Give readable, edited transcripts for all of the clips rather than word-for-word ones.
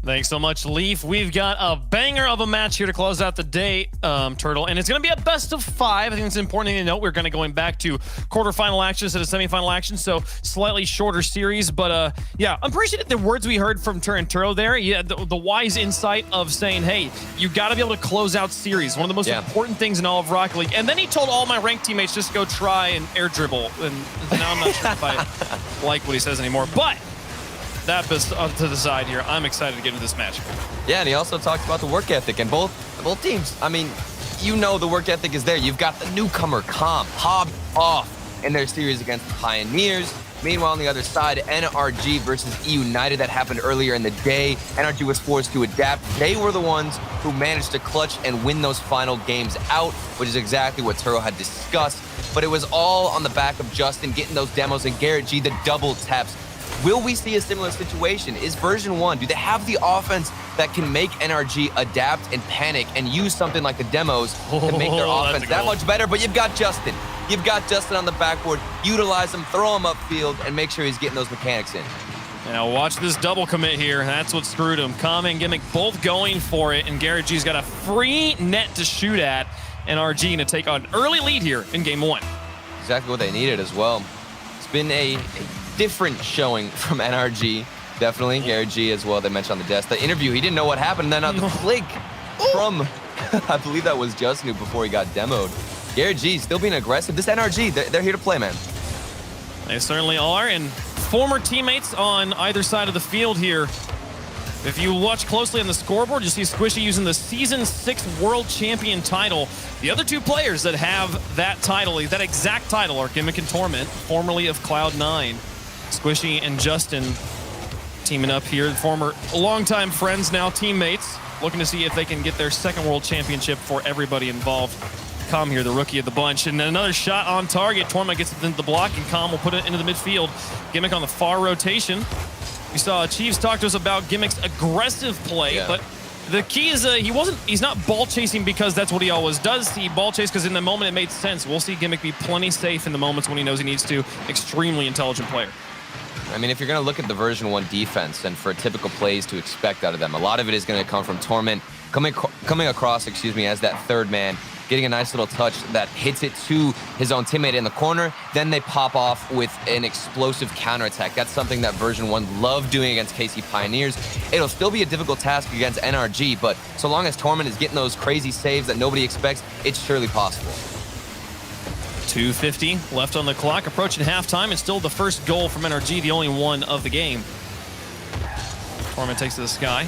Thanks so much, Leaf. We've got a banger of a match here to close out the day, Turtle, and it's going to be a best of 5. I think it's important to note we're going to going back to quarterfinal action instead of semifinal action, so slightly shorter series. But yeah, I'm appreciating the words we heard from Turtle there. Yeah, the wise insight of saying, hey, you got to be able to close out series. One of the most important things in all of Rocket League. And then he told all my ranked teammates just go try and air dribble. And now I'm not sure if I like what he says anymore, but. That to the side here. I'm excited to get into this match. Yeah, and he also talked about the work ethic, and both teams, I mean, you know the work ethic is there. You've got the newcomer, Calm, hobbed off in their series against the Pioneers. Meanwhile, on the other side, NRG versus E United, that happened earlier in the day. NRG was forced to adapt. They were the ones who managed to clutch and win those final games out, which is exactly what Turo had discussed. But it was all on the back of Justin getting those demos and Garrett G, the double taps. Will we see a similar situation? Is version 1, do they have the offense that can make NRG adapt and panic and use something like the demos to make their offense that much better? But you've got Justin. You've got Justin on the backboard. Utilize him, throw him upfield, and make sure he's getting those mechanics in. Now watch this double commit here. That's what screwed him. Calm and Gimmick both going for it, and Garrett G's got a free net to shoot at. NRG to take an early lead here in game 1. Exactly what they needed as well. It's been a different showing from NRG, definitely. Garrett G as well, they mentioned on the desk. The interview, he didn't know what happened, and then the flick from, I believe that was Justin before he got demoed. Garrett G still being aggressive. This NRG, they're here to play, man. They certainly are, and former teammates on either side of the field here. If you watch closely on the scoreboard, you see Squishy using the Season 6 World Champion title. The other two players that have that title, that exact title, are Gimmick and Torment, formerly of Cloud9. Squishy and Justin teaming up here, former longtime friends, now teammates, looking to see if they can get their second world championship for everybody involved. Calm here, the rookie of the bunch, and then another shot on target. Torment gets it into the block, and Calm will put it into the midfield. Gimmick on the far rotation. We saw Chiefs talk to us about Gimmick's aggressive play, but the key is he's not ball chasing because that's what he always does. He ball chase because in the moment it made sense. We'll see Gimmick be plenty safe in the moments when he knows he needs to. Extremely intelligent player. I mean, if you're going to look at the version 1 defense and for typical plays to expect out of them, a lot of it is going to come from Torment coming across, as that third man, getting a nice little touch that hits it to his own teammate in the corner. Then they pop off with an explosive counterattack. That's something that version 1 loved doing against KC Pioneers. It'll still be a difficult task against NRG, but so long as Torment is getting those crazy saves that nobody expects, it's surely possible. 2:50 left on the clock, approaching halftime. It's still the first goal from NRG, the only one of the game. Torment takes to the sky.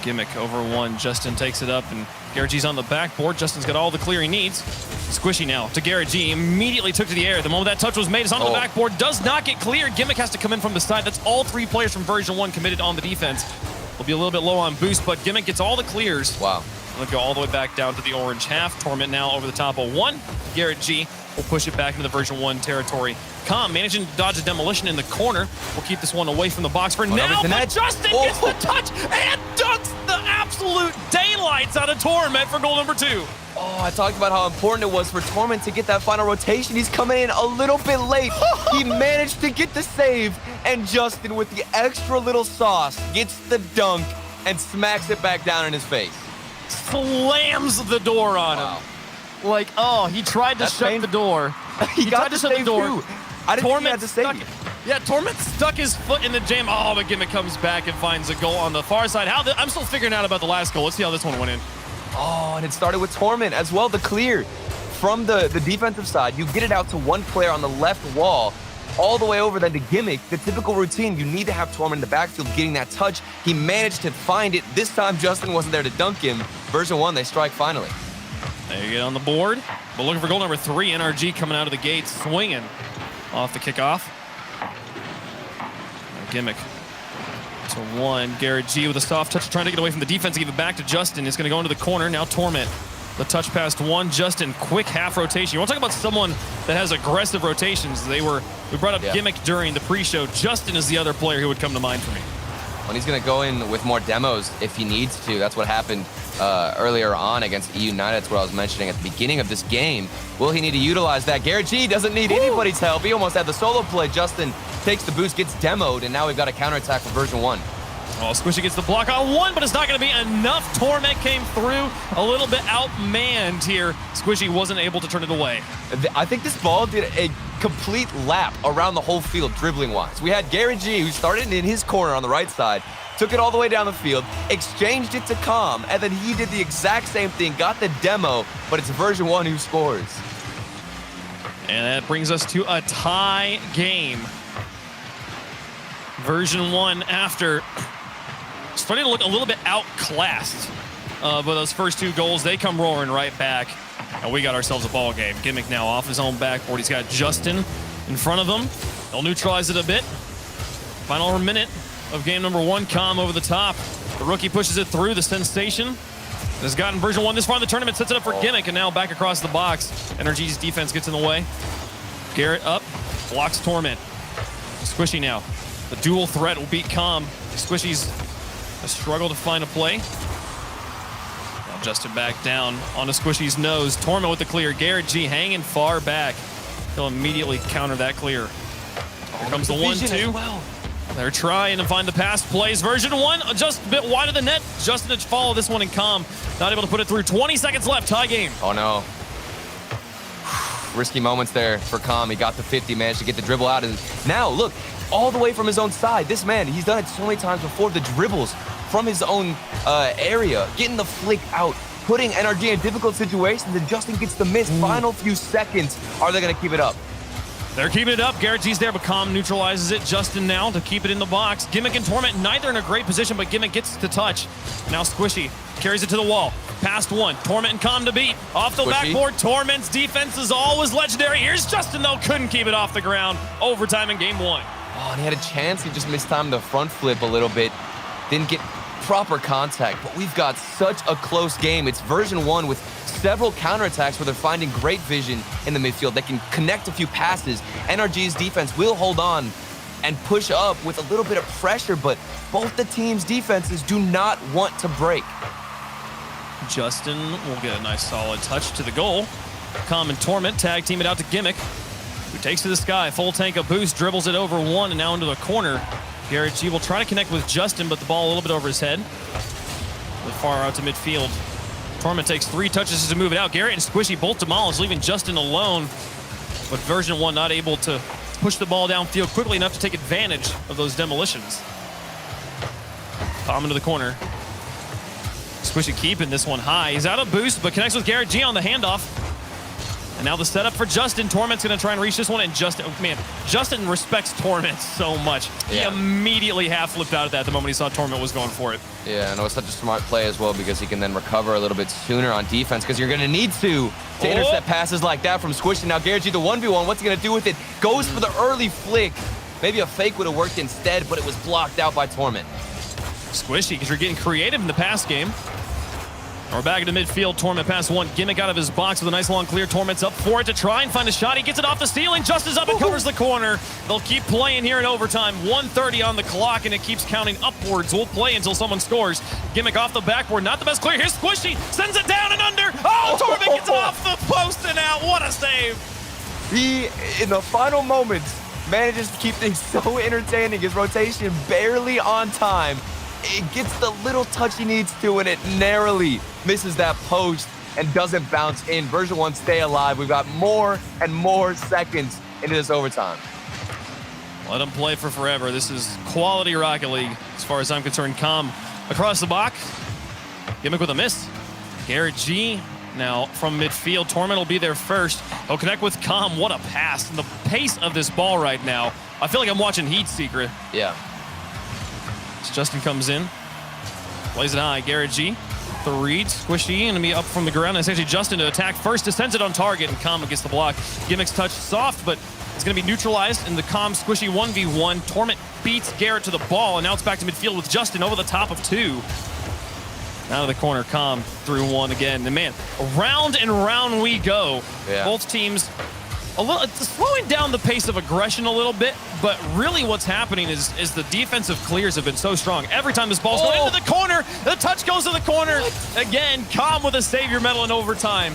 Gimmick over one. Justin takes it up, and Garrett G's on the backboard. Justin's got all the clear he needs. Squishy now to Garrett G. Immediately took to the air. The moment that touch was made, it's on the backboard. Does not get cleared. Gimmick has to come in from the side. That's all 3 players from version 1 committed on the defense. Will be a little bit low on boost, but Gimmick gets all the clears. Wow. They'll go all the way back down to the orange half. Torment now over the top of one. Garrett G will push it back into the version 1 territory. Calm managing to dodge a demolition in the corner. We'll keep this one away from the box for now, but Justin gets the touch and dunks the absolute daylights out of Torment for goal number 2. Oh, I talked about how important it was for Torment to get that final rotation. He's coming in a little bit late. He managed to get the save, and Justin, with the extra little sauce, gets the dunk and smacks it back down in his face. Slams the door on him. Like, oh, he tried to shut the door. He tried to shut the door. Too. I didn't think he had to save it. Yeah, Torment stuck his foot in the jam. Oh, but Gimmick comes back and finds a goal on the far side. I'm still figuring out about the last goal. Let's see how this one went in. Oh, and it started with Torment as well. The clear from the defensive side. You get it out to one player on the left wall, all the way over then to Gimmick. The typical routine, you need to have Torment in the backfield getting that touch. He managed to find it. This time, Justin wasn't there to dunk him. Version 1, they strike finally. There you get on the board. But looking for goal number 3. NRG coming out of the gate, swinging off the kickoff. Gimmick to 1. Garrett G with a soft touch, trying to get away from the defense, give it back to Justin. It's going to go into the corner. Now Torment. The touch past 1. Justin, quick half rotation. You want to talk about someone that has aggressive rotations? We brought up Gimmick during the pre-show. Justin is the other player who would come to mind for me. When he's going to go in with more demos if he needs to. That's what happened earlier on against EU United. That's what I was mentioning at the beginning of this game. Will he need to utilize that? Garrett G doesn't need anybody's help. He almost had the solo play. Justin takes the boost, gets demoed, and now we've got a counterattack for version 1. Oh, Squishy gets the block on one, but it's not going to be enough. Torment came through a little bit outmanned here. Squishy wasn't able to turn it away. I think this ball did a complete lap around the whole field, dribbling-wise. We had Garrett G, who started in his corner on the right side, took it all the way down the field, exchanged it to Calm, and then he did the exact same thing, got the demo, but it's version 1 who scores. And that brings us to a tie game. Version 1 after starting to look a little bit outclassed. But those first 2 goals, they come roaring right back. And we got ourselves a ball game. Gimmick now off his own backboard. He's got Justin in front of him. They'll neutralize it a bit. Final minute of game number 1. Calm over the top. The rookie pushes it through. The sensation has gotten version 1 this far in the tournament. Sets it up for Gimmick, and now back across the box. NRG's defense gets in the way. Garrett up. Blocks Torment. Squishy now. The dual threat will beat Calm. Squishy's a struggle to find a play. Now Justin back down onto Squishy's nose. Torment with the clear. Garrett G hanging far back. He'll immediately counter that clear. Here comes the 1-2. Well. They're trying to find the pass plays. Version 1 just a bit wide of the net. Justin to follow this one in Calm. Not able to put it through. 20 seconds left. Tie game. Oh no. Risky moments there for Calm. He got the 50, managed to get the dribble out. And now look, all the way from his own side. This man, he's done it so many times before. The dribbles from his own area, getting the flick out, putting NRG in difficult situations, and Justin gets the miss. Final few seconds. Are they going to keep it up? They're keeping it up. Garrett G's there, but Calm neutralizes it. Justin now to keep it in the box. Gimmick and Torment, neither in a great position, but Gimmick gets the touch. Now Squishy carries it to the wall. Past 1. Torment and Calm to beat. Off the backboard. Torment's defense is always legendary. Here's Justin, though. Couldn't keep it off the ground. Overtime in game 1. Oh, and he had a chance. He just mistimed the front flip a little bit. Didn't get proper contact, but we've got such a close game. It's version 1 with several counterattacks where they're finding great vision in the midfield. They can connect a few passes. NRG's defense will hold on and push up with a little bit of pressure, but both the teams' defenses do not want to break. Justin will get a nice solid touch to the goal. Calm and Torment tag team it out to Gimmick, who takes to the sky. Full tank of boost, dribbles it over 1 and now into the corner. Garrett G will try to connect with Justin, but the ball a little bit over his head. The far out to midfield. Torment takes 3 touches to move it out. Garrett and Squishy both demolished, leaving Justin alone. But version 1 not able to push the ball downfield quickly enough to take advantage of those demolitions. Calm into the corner. Squishy keeping this one high. He's out of boost, but connects with Garrett G on the handoff. And now the setup for Justin. Torment's going to try and reach this one, and Justin, oh man, Justin respects Torment so much. Yeah. He immediately half flipped out of that the moment he saw Torment was going for it. Yeah, and it was such a smart play as well because he can then recover a little bit sooner on defense because you're going to need to intercept passes like that from Squishy. Now Garrett G, the 1v1, what's he going to do with it? Goes for the early flick. Maybe a fake would have worked instead, but it was blocked out by Torment. Squishy, because you're getting creative in the pass game. We're back into midfield. Torment pass 1. Gimmick out of his box with a nice long clear. Torment's up for it to try and find a shot. He gets it off the ceiling. Justin's up and covers the corner. They'll keep playing here in overtime. 1:30 on the clock, and it keeps counting upwards. We'll play until someone scores. Gimmick off the backboard. Not the best clear. Here's Squishy. Sends it down and under. Oh, Torment gets it off the post and out. What a save. He, in the final moments, manages to keep things so entertaining. His rotation barely on time. It gets the little touch he needs to, and it narrowly misses that post and doesn't bounce in. Version 1 stay alive. We've got more and more seconds into this overtime. Let them play for forever. This is quality Rocket League as far as I'm concerned. Calm across the box. Gimmick with a miss. Garrett G now from midfield. Torment will be there first. He'll connect with Calm. What a pass. And the pace of this ball right now, I feel like I'm watching Heat Secret. Yeah. As Justin comes in, plays it high. Garrett G, the read, Squishy, going to be up from the ground. It's actually Justin to attack first, just sends it on target, and Calm gets the block. Gimmick's touch soft, but it's going to be neutralized in the Calm Squishy 1v1. Torment beats Garrett to the ball, and now it's back to midfield with Justin over the top of 2. Out of the corner, Calm through 1 again. And man, round and round we go. Yeah. Both teams it's slowing down the pace of aggression a little bit, but really what's happening is the defensive clears have been so strong. Every time this ball's going into the corner, the touch goes to the corner. Again, Calm with a savior medal in overtime.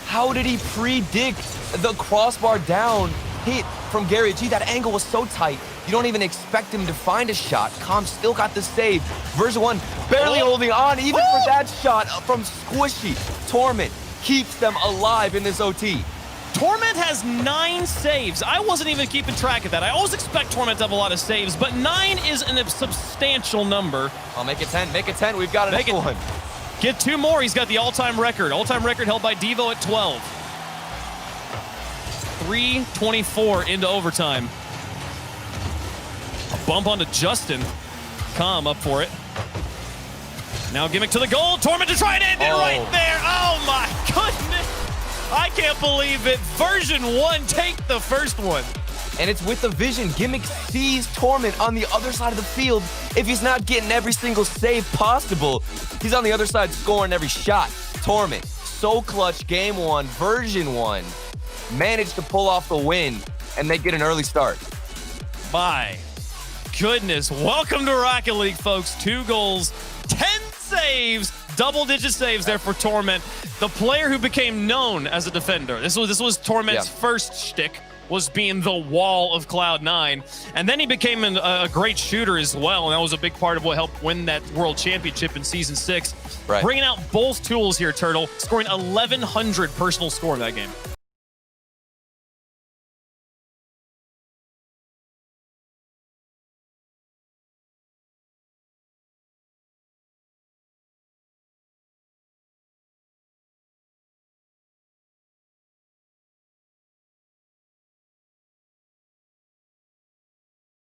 How did he predict the crossbar down hit from Gary G? That angle was so tight, you don't even expect him to find a shot. Calm still got the save. Version1 barely holding on, even for that shot from Squishy. Torment keeps them alive in this OT. Torment has 9 saves. I wasn't even keeping track of that. I always expect Torment to have a lot of saves, but 9 is a substantial number. I'll make it 10. Make it 10. We've got another one. Get 2 more. He's got the all-time record. All-time record held by Devo at 12. 3:24 into overtime. A bump onto Justin. Calm up for it. Now gimmick to the goal. Torment to try and end it right there. Oh my goodness. I can't believe it. Version1 take the first one. And it's with the vision. Gimmick sees Torment on the other side of the field. If he's not getting every single save possible, he's on the other side scoring every shot. Torment, so clutch game 1. Version1 managed to pull off the win, and they get an early start. My goodness. Welcome to Rocket League, folks. 2 goals, 10 saves, double-digit saves there for Torment. The player who became known as a defender. This was Torment's first shtick, was being the wall of Cloud9. And then he became a great shooter as well, and that was a big part of what helped win that World Championship in Season 6. Right. Bringing out both tools here, Turtle, scoring 1,100 personal score in that game.